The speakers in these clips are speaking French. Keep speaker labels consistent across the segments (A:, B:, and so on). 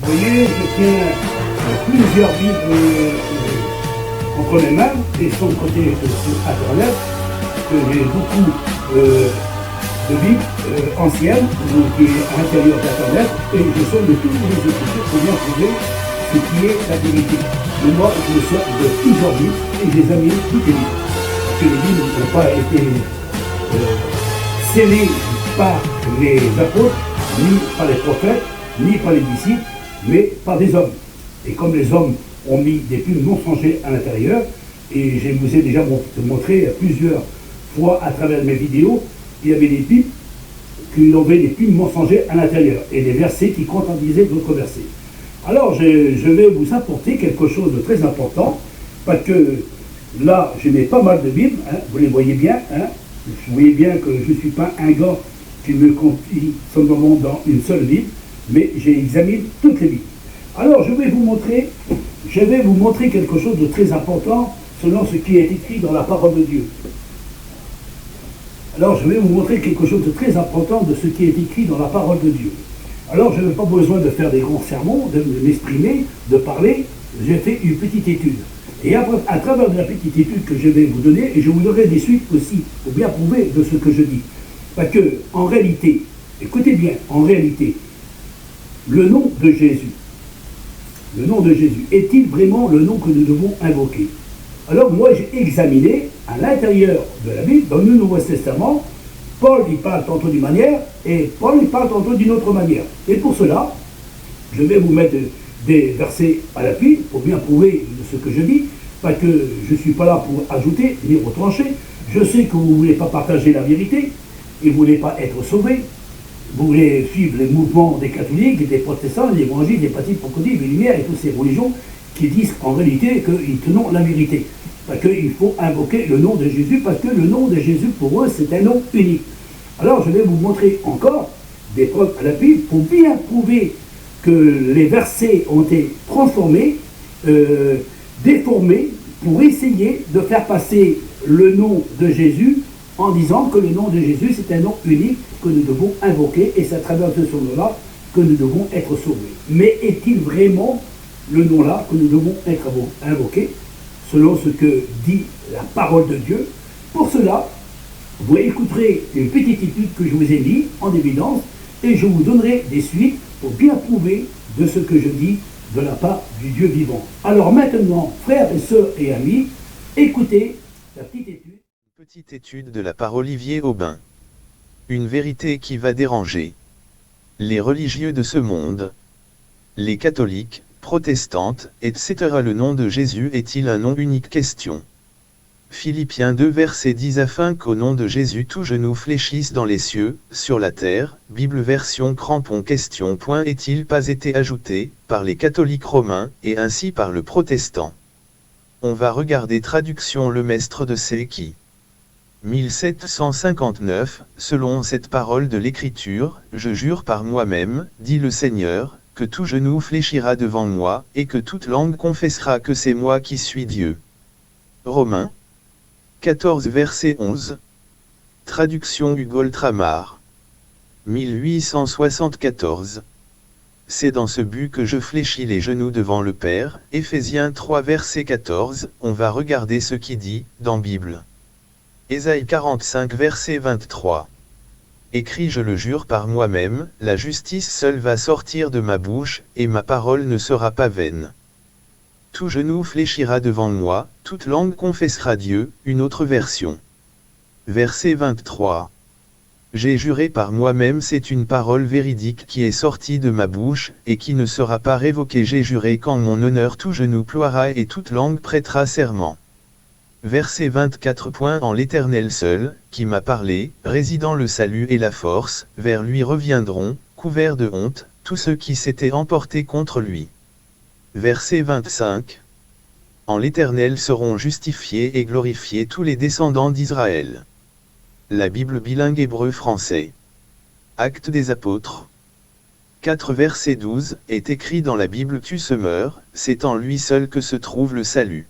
A: Vous voyez, je tiens plusieurs Bibles entre mes mains et sont côté sur Internet, que j'ai beaucoup de Bibles anciennes qui est à l'intérieur d'Internet et je sors de toutes les écritures pour bien trouver ce qui est la vérité. Mais moi, je me sors de plusieurs Bibles et je les ai mis toutes les Bibles. Parce que les Bibles n'ont pas été scellées par les apôtres, ni par les prophètes, ni par les disciples, mais par des hommes. Et comme les hommes ont mis des plumes mensongères à l'intérieur, et je vous ai déjà montré plusieurs fois à travers mes vidéos, il y avait des Bibles qui avaient des plumes mensongères à l'intérieur, et des versets qui contredisaient d'autres versets. Alors je vais vous apporter quelque chose de très important, parce que là, je mets pas mal de Bibles, hein, vous les voyez bien, hein, vous voyez bien que je ne suis pas un gars qui me confie simplement dans une seule Bible, mais j'examine toutes les Bibles. Alors je vais vous montrer quelque chose de très important selon ce qui est écrit dans la parole de Dieu. Alors je vais vous montrer quelque chose de très important de ce qui est écrit dans la parole de Dieu. Alors je n'ai pas besoin de faire des grands sermons, de m'exprimer, de parler, j'ai fait une petite étude. Et après, à travers la petite étude que je vais vous donner, et je vous donnerai des suites aussi pour bien prouver de ce que je dis. Parce que, en réalité, écoutez bien, en réalité, le nom de Jésus est-il vraiment le nom que nous devons invoquer? Alors moi j'ai examiné à l'intérieur de la Bible, dans le Nouveau Testament, Paul il parle tantôt d'une manière et Paul il parle tantôt d'une autre manière. Et pour cela, je vais vous mettre des versets à l'appui pour bien prouver ce que je dis, parce que je ne suis pas là pour ajouter ni retrancher. Je sais que vous ne voulez pas partager la vérité et vous ne voulez pas être sauvés. Vous voulez suivre les mouvements des catholiques, des protestants, des évangiles, des baptistes, des lumières et toutes ces religions qui disent en réalité qu'ils tenons la vérité. Parce qu'il faut invoquer le nom de Jésus, parce que le nom de Jésus pour eux c'est un nom unique. Alors je vais vous montrer encore des preuves à l'appui pour bien prouver que les versets ont été transformés, déformés, pour essayer de faire passer le nom de Jésus en disant que le nom de Jésus c'est un nom unique que nous devons invoquer et c'est à travers ce nom-là que nous devons être sauvés. Mais est-il vraiment le nom-là que nous devons être invoqués selon ce que dit la parole de Dieu? Pour cela, vous écouterez une petite étude que je vous ai mis en évidence et je vous donnerai des suites pour bien prouver de ce que je dis de la part du Dieu vivant. Alors maintenant, frères et sœurs et amis, écoutez la petite étude.
B: Petite étude de la part Olivier Aubin. Une vérité qui va déranger les religieux de ce monde, les catholiques, protestantes, etc. Le nom de Jésus est-il un nom unique? Question. Philippiens 2 verset 10 afin qu'au nom de Jésus tout genou fléchisse dans les cieux, sur la terre, Bible version crampon. Question. Est-il pas été ajouté, par les catholiques romains, et ainsi par le protestant? On va regarder traduction Le Maistre de Séki. 1759, selon cette parole de l'Écriture, je jure par moi-même, dit le Seigneur, que tout genou fléchira devant moi, et que toute langue confessera que c'est moi qui suis Dieu. Romains 14 verset 11. Traduction Hugo Tramar. 1874. C'est dans ce but que je fléchis les genoux devant le Père, Éphésiens 3 verset 14, on va regarder ce qui dit, dans Bible. Ésaïe 45 verset 23. Écrit je le jure par moi-même, la justice seule va sortir de ma bouche, et ma parole ne sera pas vaine. Tout genou fléchira devant moi, toute langue confessera Dieu, une autre version. Verset 23. J'ai juré par moi-même, c'est une parole véridique qui est sortie de ma bouche, et qui ne sera pas révoquée. J'ai juré qu'en mon honneur tout genou ploiera et toute langue prêtera serment. Verset 24. En l'Éternel seul, qui m'a parlé, résidant le salut et la force, vers lui reviendront, couverts de honte, tous ceux qui s'étaient emportés contre lui. Verset 25. En l'Éternel seront justifiés et glorifiés tous les descendants d'Israël. La Bible bilingue hébreu-français. Actes des Apôtres. 4 verset 12, est écrit dans la Bible tu se meurs, c'est en lui seul que se trouve le salut.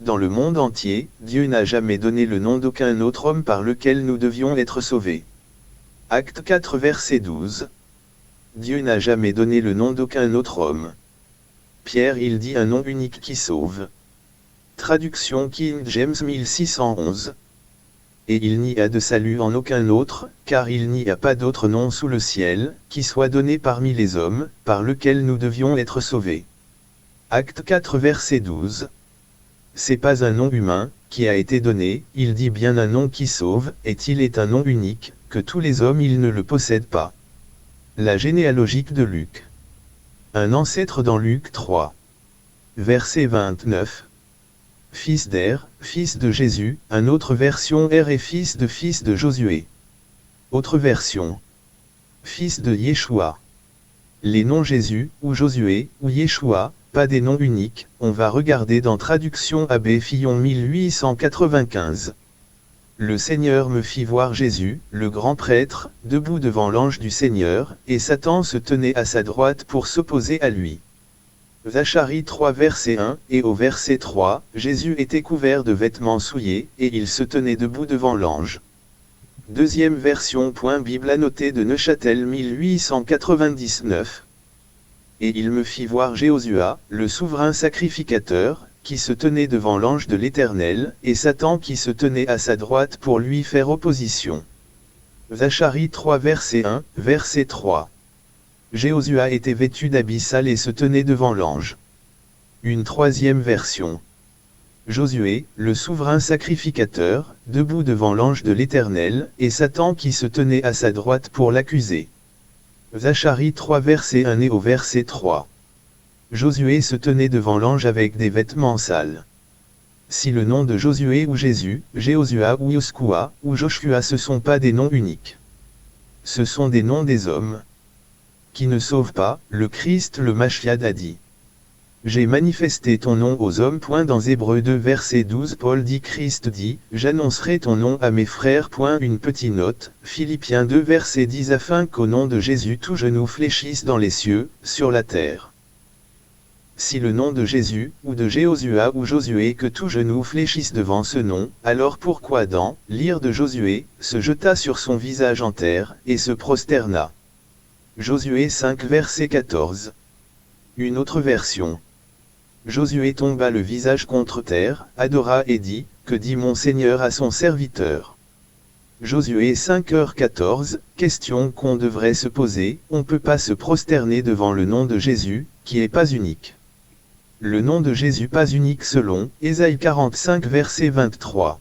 B: Dans le monde entier, Dieu n'a jamais donné le nom d'aucun autre homme par lequel nous devions être sauvés. Acte 4 verset 12. Dieu n'a jamais donné le nom d'aucun autre homme. Pierre il dit un nom unique qui sauve. Traduction King James 1611. Et il n'y a de salut en aucun autre, car il n'y a pas d'autre nom sous le ciel, qui soit donné parmi les hommes, par lequel nous devions être sauvés. Acte 4 verset 12. C'est pas un nom humain, qui a été donné, il dit bien un nom qui sauve, et il est un nom unique, que tous les hommes ils ne le possèdent pas. La généalogique de Luc. Un ancêtre dans Luc 3. Verset 29. Fils d'Er, fils de Jésus, un autre version Er est fils de Josué. Autre version. Fils de Yeshua. Les noms Jésus, ou Josué, ou Yeshua, pas des noms uniques, on va regarder dans Traduction Abbé Fillon 1895. Le Seigneur me fit voir Jésus, le grand prêtre, debout devant l'ange du Seigneur, et Satan se tenait à sa droite pour s'opposer à lui. Zacharie 3 verset 1, et au verset 3, Jésus était couvert de vêtements souillés, et il se tenait debout devant l'ange. Deuxième version. Bible annotée de Neuchâtel 1899. Et il me fit voir Jéhosua, le souverain sacrificateur, qui se tenait devant l'ange de l'Éternel, et Satan qui se tenait à sa droite pour lui faire opposition. Zacharie 3 verset 1, verset 3. Jéhosua était vêtu d'habits sales et se tenait devant l'ange. Une troisième version. Josué, le souverain sacrificateur, debout devant l'ange de l'Éternel, et Satan qui se tenait à sa droite pour l'accuser. Zacharie 3 verset 1 et au verset 3. Josué se tenait devant l'ange avec des vêtements sales. Si le nom de Josué ou Jésus, Jéhosua ou Yoskua, ou Joshua ce sont pas des noms uniques. Ce sont des noms des hommes qui ne sauvent pas, le Christ le Mashiach a dit. J'ai manifesté ton nom aux hommes. Dans Hébreux 2 verset 12 Paul dit Christ dit, j'annoncerai ton nom à mes frères. Une petite note, Philippiens 2 verset 10 afin qu'au nom de Jésus tout genou fléchisse dans les cieux, sur la terre. Si le nom de Jésus, ou de Jéhosua ou Josué que tout genou fléchisse devant ce nom, alors pourquoi dans, l'ire de Josué, se jeta sur son visage en terre, et se prosterna. Josué 5 verset 14. Une autre version. Josué tomba le visage contre terre, adora et dit, que dit mon Seigneur à son serviteur. Josué 5h14, question qu'on devrait se poser, on ne peut pas se prosterner devant le nom de Jésus, qui est pas unique. Le nom de Jésus pas unique selon, Ésaïe 45 verset 23.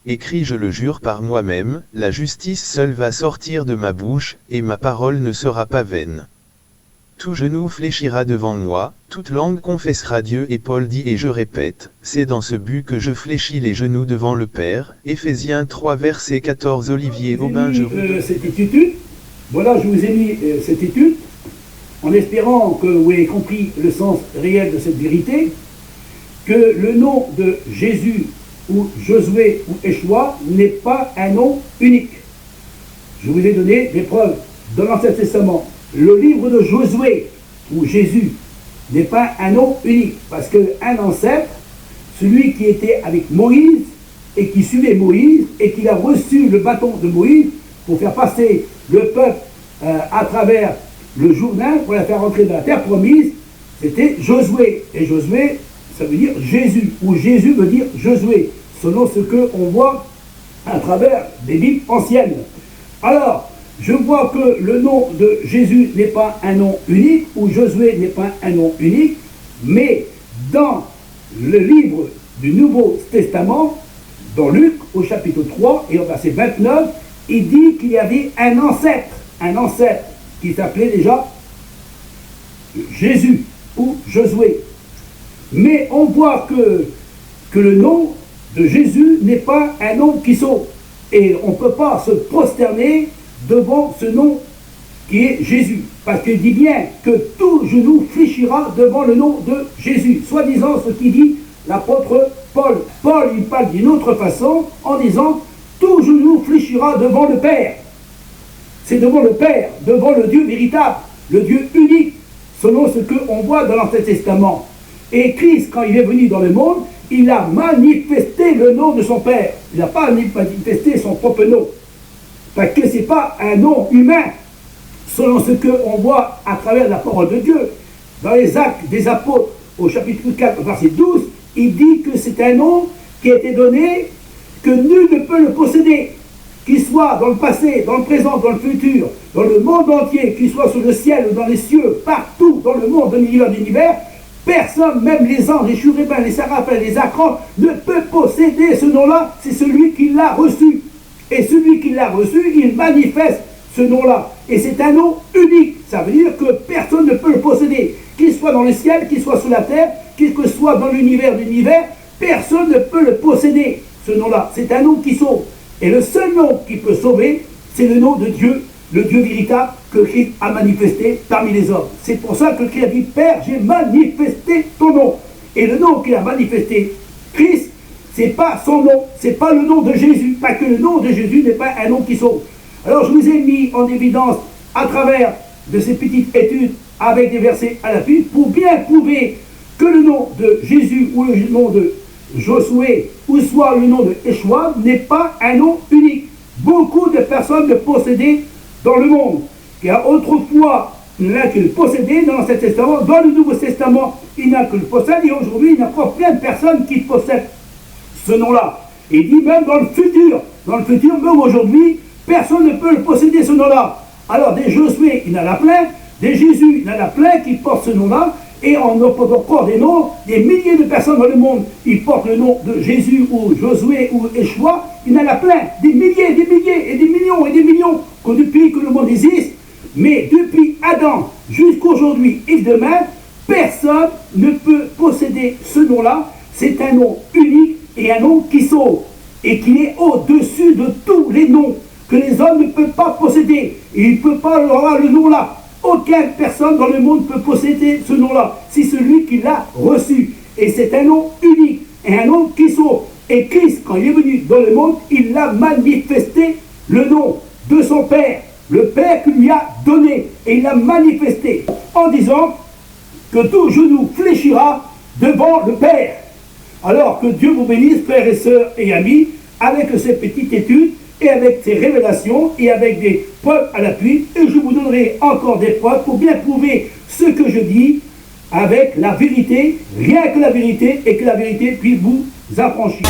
B: Écrit je le jure par moi-même, la justice seule va sortir de ma bouche, et ma parole ne sera pas vaine. Tout genou fléchira devant moi, toute langue confessera Dieu et Paul dit et je répète, c'est dans ce but que je fléchis les genoux devant le Père, Éphésiens 3 verset 14 Olivier Aubin
A: cette étude, voilà je vous ai mis cette étude, en espérant que vous ayez compris le sens réel de cette vérité, que le nom de Jésus ou Josué ou Yeshua n'est pas un nom unique. Je vous ai donné des preuves dans l'Ancien Testament. Le livre de Josué, ou Jésus, n'est pas un nom unique, parce qu'un ancêtre, celui qui était avec Moïse, et qui suivait Moïse, et qui a reçu le bâton de Moïse, pour faire passer le peuple à travers le Jourdain, pour la faire rentrer dans la terre promise, c'était Josué. Et Josué, ça veut dire Jésus, ou Jésus veut dire Josué, selon ce qu'on voit à travers des Bibles anciennes. Alors, je vois que le nom de Jésus n'est pas un nom unique, ou Josué n'est pas un nom unique, mais dans le livre du Nouveau Testament, dans Luc, au chapitre 3, et au verset 29, il dit qu'il y avait un ancêtre qui s'appelait déjà Jésus, ou Josué. Mais on voit que le nom de Jésus n'est pas un nom qui sauve. Et on ne peut pas se prosterner devant ce nom qui est Jésus. Parce qu'il dit bien que tout genou fléchira devant le nom de Jésus. Soi-disant ce qui dit l'apôtre Paul. Paul, il parle d'une autre façon en disant tout genou fléchira devant le Père. C'est devant le Père, devant le Dieu véritable, le Dieu unique, selon ce qu'on voit dans l'Ancien Testament. Et Christ, quand il est venu dans le monde, il a manifesté le nom de son Père. Il n'a pas manifesté son propre nom. Parce que ce n'est pas un nom humain. selon ce qu'on voit à travers la parole de Dieu. Dans les Actes des Apôtres, au chapitre 4, verset 12, il dit que c'est un nom qui a été donné, que nul ne peut le posséder, qu'il soit dans le passé, dans le présent, dans le futur, dans le monde entier, qu'il soit sur le ciel ou dans les cieux, partout dans le monde, dans l'univers, personne, même les anges, les chérubins, les séraphins, les acrans, ne peut posséder ce nom-là, c'est celui qui l'a reçu. Et celui qui l'a reçu, il manifeste ce nom-là. Et c'est un nom unique. Ça veut dire que personne ne peut le posséder. Qu'il soit dans le ciel, qu'il soit sur la terre, qu'il soit dans l'univers, personne ne peut le posséder, ce nom-là. C'est un nom qui sauve. Et le seul nom qui peut sauver, c'est le nom de Dieu, le Dieu véritable que Christ a manifesté parmi les hommes. C'est pour ça que Christ a dit, Père, j'ai manifesté ton nom. Et le nom qu'il a manifesté, Christ, c'est pas son nom, c'est pas le nom de Jésus, parce que le nom de Jésus n'est pas un nom qui sauve. Alors je vous ai mis en évidence, à travers de ces petites études, avec des versets à l'appui, pour bien prouver que le nom de Jésus ou le nom de Josué, ou soit le nom de Yeshua, n'est pas un nom unique. Beaucoup de personnes le possédaient dans le monde. Car autrefois, il n'y en a qui le possédaient dans l'Ancien Testament, dans le Nouveau Testament, il n'y en a que le possède, et aujourd'hui, il y a encore plein de personnes qui possèdent ce nom-là. Et il dit même dans le futur, même aujourd'hui, personne ne peut le posséder ce nom-là. Alors des Josué, il y en a plein, des Jésus, il y en a plein qui portent ce nom-là, et on porte encore des noms, des milliers de personnes dans le monde, ils portent le nom de Jésus ou Josué ou Yeshua, il y en a plein, des milliers et des millions, que depuis que le monde existe, mais depuis Adam jusqu'aujourd'hui et demain, personne ne peut posséder ce nom-là. C'est un nom unique et un nom qui sauve, et qui est au-dessus de tous les noms que les hommes ne peuvent pas posséder. Et il ne peut pas avoir le nom-là. Aucune personne dans le monde peut posséder ce nom-là. C'est celui qui l'a reçu. Et c'est un nom unique, et un nom qui sauve. Et Christ, quand il est venu dans le monde, il a manifesté le nom de son Père, le Père qui lui a donné. Et il l'a manifesté en disant que tout genou fléchira devant le Père. Alors que Dieu vous bénisse, frères et sœurs et amis, avec ces petites études, et avec ces révélations, et avec des preuves à l'appui, et je vous donnerai encore des preuves pour bien prouver ce que je dis avec la vérité, rien que la vérité, et que la vérité puisse vous affranchir.